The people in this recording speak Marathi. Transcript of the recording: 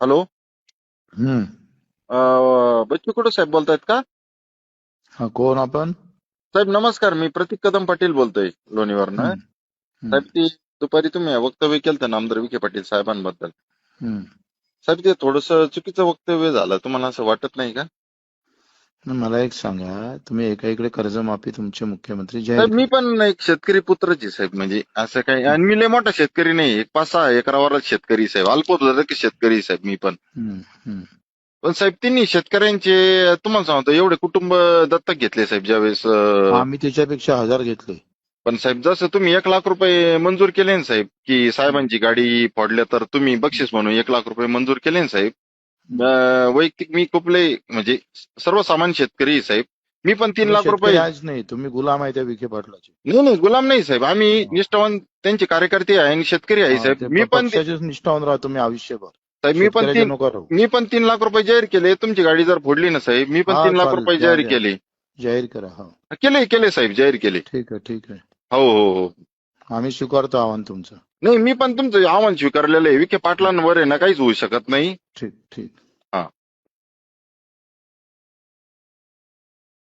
हॅलो. हम्म. बच्चू कडू साहेब बोलतायत का? हा, कोण आपण? साहेब नमस्कार, मी प्रतीक कदम पाटील बोलतोय लोणीवरनं. हम्म. हम्म. साहेब ती दुपारी तुम्ही वक्तव्य केलं होतं नामदार विखे पाटील साहेबांबद्दल. हम्म. साहेब ते थोडंसं चुकीचं वक्तव्य झालं, तुम्हाला असं वाटत नाही का? मला एक सांगा, तुम्ही एकाकडे कर्जमाफी तुमचे मुख्यमंत्री जाहीर साहेब मी केली. पण एक शेतकरी पुत्रच आहे साहेब, म्हणजे असं काही, आणि मी लय मोठा शेतकरी नाही, एक 5-6 एकरावरच शेतकरी साहेब, अल्पभूधारक शेतकरी साहेब मी पण. हम्म. हम्म. पण साहेब त्यांनी शेतकऱ्यांचे, तुम्हाला सांगतो, एवढे कुटुंब दत्तक घेतले साहेब ज्यावेळेस. आम्ही त्याच्यापेक्षा 1000 घेतले. पण साहेब जसं तुम्ही 1 लाख रुपये मंजूर केले ना साहेब, की साहेबांची गाडी फोडल्या तर तुम्ही बक्षीस म्हणून 1 लाख रुपये मंजूर केले ना साहेब. हम्म. वैयक्तिक मी खूप लय म्हणजे सर्वसामान्य शेतकरी आहे साहेब. मी पण तीन तुम्ही लाख शेतकरी रुपये आज नाही, तुम्ही गुलाम आहे त्या विखे पाटलाचे. नाही नाही, गुलाम नाही साहेब, आम्ही हा. निष्ठावान त्यांचे कार्यकर्ते आहे आणि शेतकरी आहे हा, साहेब. ते मी पण पक्षाचेच निष्ठावून राहा तुम्ही आयुष्यभर. साहेब मी पण शेतकऱ्याचे तीन नको राहू. मी पण 3 लाख रुपये जाहीर केले. तुमची गाडी जर फोडली ना साहेब, मी पण हा, तीन लाख चालेल, रुपये द्या जाहीर द्या. केले. जाहीर करा. हा, केले केले साहेब, जाहीर केले. ठीक आहे, ठीक आहे. हो हो हो. आम्ही स्वीकारतो आव्हान तुमचं. नाही, मी पण तुमचं आव्हान स्वीकारलेलं आहे. विखे पाटलांवर आहे ना काहीच होऊ शकत नाही. ठीक ठीक.